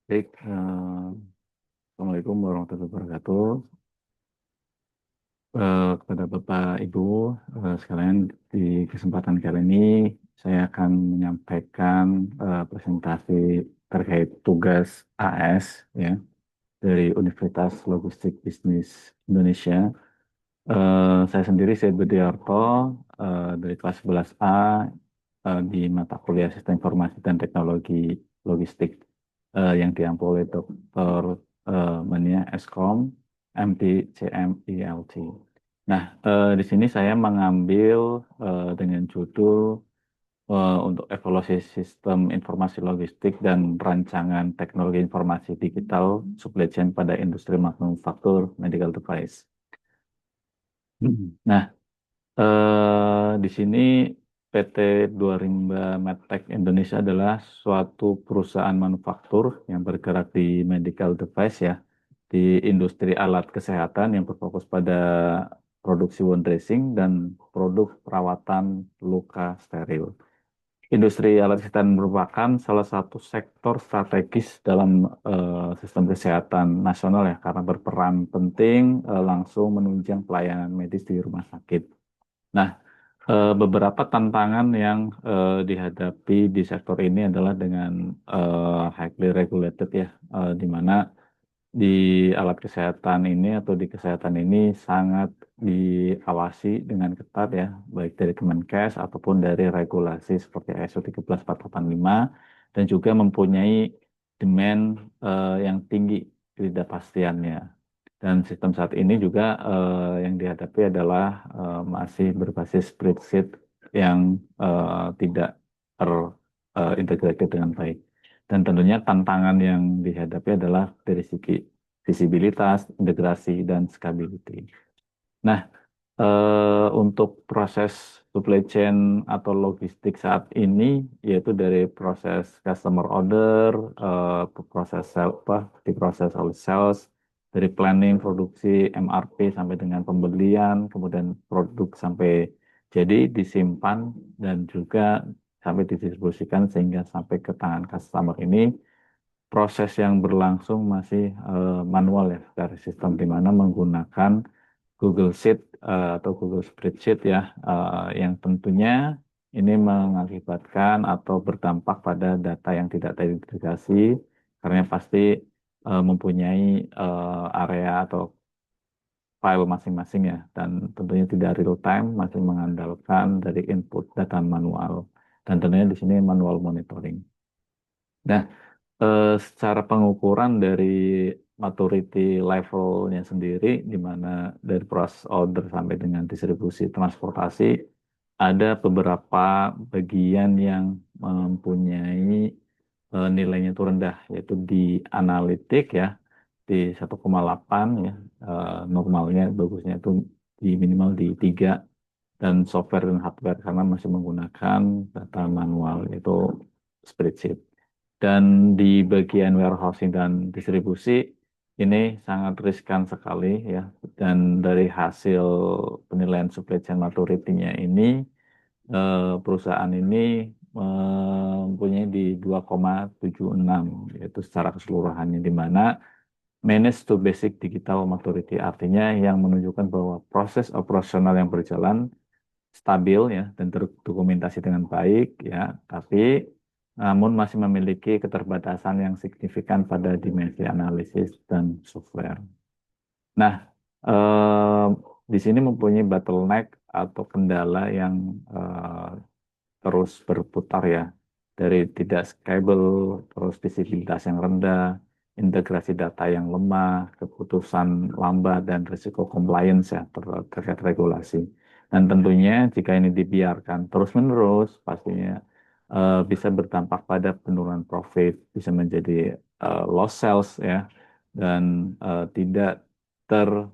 Baik, Assalamualaikum warahmatullahi wabarakatuh. Kepada Bapak Ibu sekalian, di kesempatan kali ini saya akan menyampaikan presentasi terkait tugas AS ya dari Universitas Logistik Bisnis Indonesia. Saya sendiri Syed Budiarto dari kelas 11A di mata kuliah Sistem Informasi dan Teknologi Logistik yang diampu oleh Dr. Mania Eskom, MD, CMILT. Nah, di sini saya mengambil dengan judul untuk evaluasi sistem informasi logistik dan rancangan teknologi informasi digital supply chain pada industri manufaktur medical device. Nah, di sini PT Dua Rimba Medtech Indonesia adalah suatu perusahaan manufaktur yang bergerak di medical device ya, di industri alat kesehatan yang berfokus pada produksi wound dressing dan produk perawatan luka steril. Industri alat kesehatan merupakan salah satu sektor strategis dalam sistem kesehatan nasional ya, karena berperan penting langsung menunjang pelayanan medis di rumah sakit. Nah, beberapa tantangan yang dihadapi di sektor ini adalah dengan highly regulated ya, di mana di alat kesehatan ini atau di kesehatan ini sangat diawasi dengan ketat ya, baik dari Kemenkes ataupun dari regulasi seperti ISO 13485 dan juga mempunyai demand yang tinggi ketidakpastiannya. Dan sistem saat ini juga yang dihadapi adalah masih berbasis spreadsheet yang tidak terintegrasi dengan baik. Dan tentunya tantangan yang dihadapi adalah dari segi visibilitas, integrasi, dan scalability. Nah, untuk proses supply chain atau logistik saat ini, yaitu dari proses customer order, proses diproses oleh sales, dari planning, produksi, MRP sampai dengan pembelian, kemudian produk sampai jadi disimpan dan juga sampai didistribusikan sehingga sampai ke tangan customer ini proses yang berlangsung masih manual ya dari sistem di mana menggunakan Google Sheet atau Google Spreadsheet ya yang tentunya ini mengakibatkan atau berdampak pada data yang tidak terintegrasi karena pasti mempunyai area atau file masing-masing ya dan tentunya tidak real time masih mengandalkan dari input data manual dan tentunya di sini manual monitoring. Nah, secara pengukuran dari maturity levelnya sendiri, di mana dari proses order sampai dengan distribusi transportasi, ada beberapa bagian yang mempunyai nilainya itu rendah, yaitu di analitik ya, di 1,8 ya, normalnya bagusnya itu di minimal di 3 dan software dan hardware karena masih menggunakan data manual, yaitu spreadsheet. Dan di bagian warehousing dan distribusi ini sangat riskan sekali ya. Dan dari hasil penilaian supply chain maturity-nya ini perusahaan ini mempunyai di 2,76 yaitu secara keseluruhannya di mana manage to basic digital maturity artinya yang menunjukkan bahwa proses operasional yang berjalan stabil ya dan terdokumentasi dengan baik ya, tapi namun masih memiliki keterbatasan yang signifikan pada dimensi analisis dan software. Nah, eh, di sini mempunyai bottleneck atau kendala yang eh, terus berputar ya, dari tidak scalable, terus visibilitas yang rendah, integrasi data yang lemah, keputusan lambat, dan risiko compliance ya terkait regulasi. Dan tentunya jika ini dibiarkan terus-menerus, pastinya bisa berdampak pada penurunan profit, bisa menjadi loss sales ya, dan tidak ter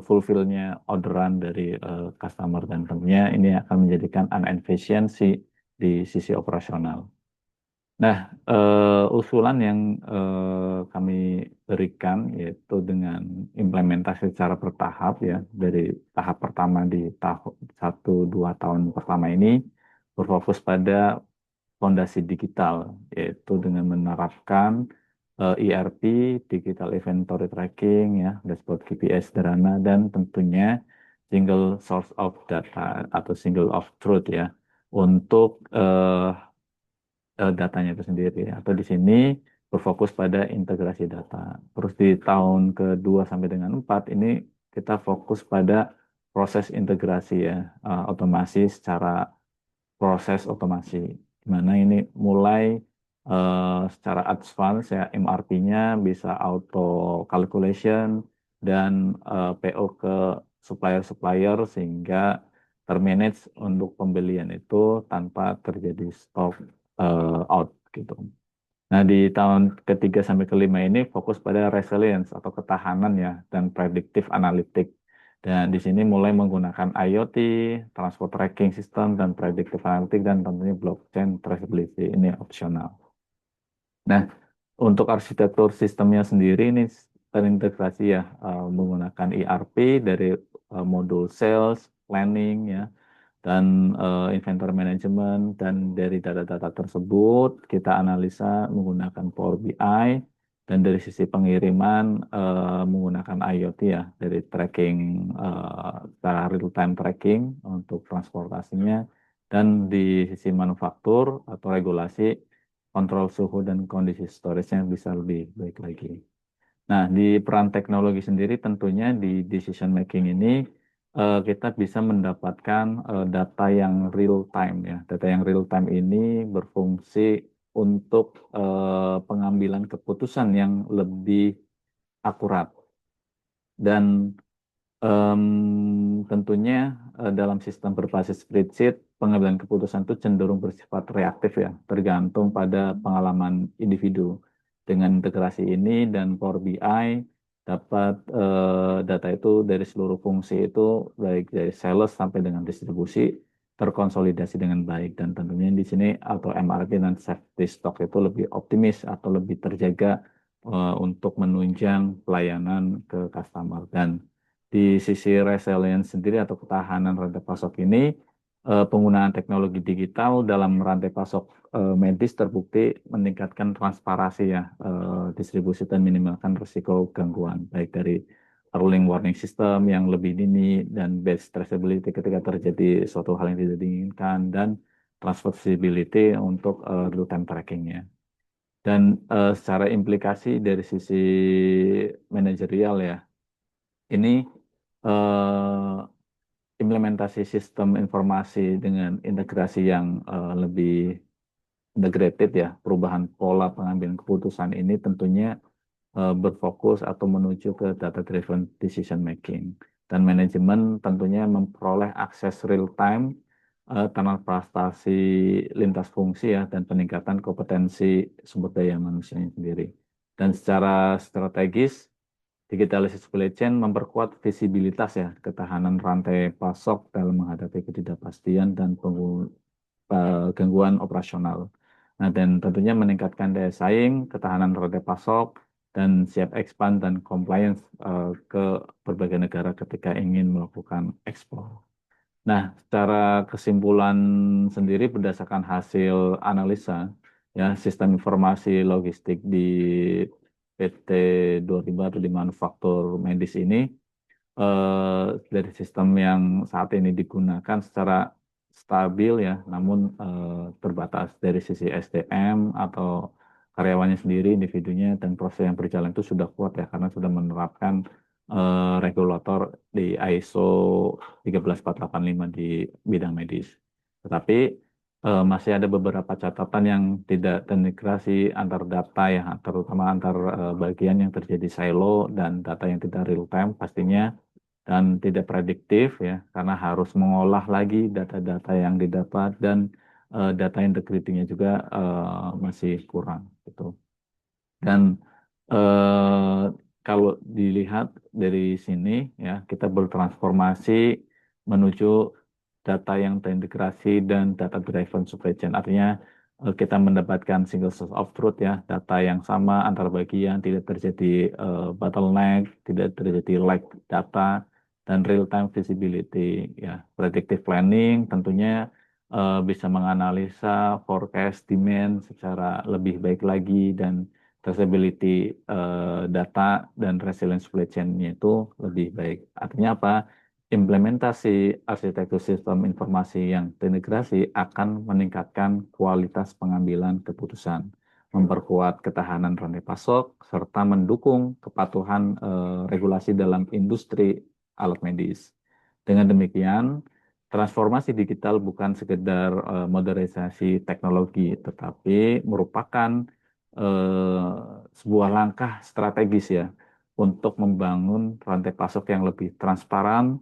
fulfillnya orderan dari customer dan tentunya ini akan menjadikan inefficiency di sisi operasional. Nah, usulan yang kami berikan yaitu dengan implementasi secara bertahap ya dari tahap pertama di tahun 1-2 tahun pertama ini berfokus pada fondasi digital, yaitu dengan menerapkan ERP, Digital Inventory Tracking, ya, dashboard KPI sederhana, dan tentunya single source of data atau single of truth ya untuk datanya itu sendiri. Atau di sini berfokus pada integrasi data. Terus di tahun kedua sampai dengan 4 ini kita fokus pada proses integrasi ya, otomasi secara proses otomasi. Di mana ini mulai secara advance ya MRP-nya bisa auto calculation dan PO ke supplier-supplier sehingga termanage untuk pembelian itu tanpa terjadi stok out gitu. Nah, di tahun ketiga sampai kelima ini fokus pada resilience atau ketahanan ya dan predictive analytic. Dan di sini mulai menggunakan IoT, transport tracking system dan predictive analytic dan tentunya blockchain traceability ini opsional. Nah, untuk arsitektur sistemnya sendiri ini terintegrasi ya menggunakan ERP dari modul sales, planning ya dan inventory management dan dari data-data tersebut kita analisa menggunakan Power BI dan dari sisi pengiriman menggunakan IoT ya dari tracking secara real time tracking untuk transportasinya dan di sisi manufaktur atau regulasi kontrol suhu dan kondisi storage-nya bisa lebih baik lagi. Nah, di peran teknologi sendiri tentunya di decision making ini kita bisa mendapatkan data yang real time ya. Data yang real time ini berfungsi untuk pengambilan keputusan yang lebih akurat dan tentunya dalam sistem berbasis spreadsheet pengambilan keputusan itu cenderung bersifat reaktif ya, tergantung pada pengalaman individu. Dengan integrasi ini dan Power BI dapat data itu dari seluruh fungsi itu baik dari sales sampai dengan distribusi terkonsolidasi dengan baik dan tentunya di sini atau MRP dan safety stock itu lebih optimis atau lebih terjaga untuk menunjang pelayanan ke customer dan di sisi resilience sendiri atau ketahanan rantai pasok ini, penggunaan teknologi digital dalam rantai pasok medis terbukti meningkatkan transparansi ya distribusi dan minimalkan risiko gangguan baik dari early warning system yang lebih dini dan best traceability ketika terjadi suatu hal yang tidak diinginkan dan transferability untuk real time trackingnya. Dan secara implikasi dari sisi manajerial ya, ini eh, implementasi sistem informasi dengan integrasi yang lebih integrated ya, perubahan pola pengambilan keputusan ini tentunya berfokus atau menuju ke data-driven decision making. Dan manajemen tentunya memperoleh akses real time tanpa prestasi lintas fungsi ya, dan peningkatan kompetensi sumber daya manusianya sendiri. Dan secara strategis, digitalisasi supply chain memperkuat visibilitas ya, ketahanan rantai pasok dalam menghadapi ketidakpastian dan gangguan operasional. Nah, dan tentunya meningkatkan daya saing, ketahanan rantai pasok, dan siap expand dan compliance ke berbagai negara ketika ingin melakukan ekspor. Nah, secara kesimpulan sendiri berdasarkan hasil analisa, ya sistem informasi logistik di PT 25 atau di manufaktur medis ini dari sistem yang saat ini digunakan secara stabil ya, namun terbatas dari sisi SDM atau karyawannya sendiri, individunya dan proses yang berjalan itu sudah kuat ya karena sudah menerapkan regulator di ISO 13485 di bidang medis. Tetapi masih ada beberapa catatan yang tidak terintegrasi antar data ya, terutama antar bagian yang terjadi silo dan data yang tidak real time pastinya dan tidak prediktif ya karena harus mengolah lagi data-data yang didapat dan data integrity-nya juga masih kurang gitu. Dan eh, kalau dilihat dari sini ya kita bertransformasi menuju data yang terintegrasi dan data driven supply chain. Artinya kita mendapatkan single source of truth ya, data yang sama antar bagian, tidak terjadi bottleneck, tidak terjadi lag data dan real time visibility ya, predictive planning tentunya bisa menganalisa forecast demand secara lebih baik lagi dan traceability data dan resilience supply chain-nya itu lebih baik. Artinya apa? Implementasi arsitektur sistem informasi yang terintegrasi akan meningkatkan kualitas pengambilan keputusan, memperkuat ketahanan rantai pasok, serta mendukung kepatuhan regulasi dalam industri alat medis. Dengan demikian, transformasi digital bukan sekedar modernisasi teknologi, tetapi merupakan sebuah langkah strategis ya untuk membangun rantai pasok yang lebih transparan,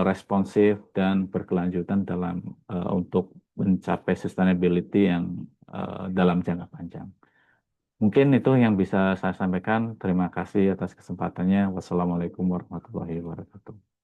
responsif, dan berkelanjutan dalam untuk mencapai sustainability yang dalam jangka panjang. Mungkin itu yang bisa saya sampaikan. Terima kasih atas kesempatannya. Wassalamualaikum warahmatullahi wabarakatuh.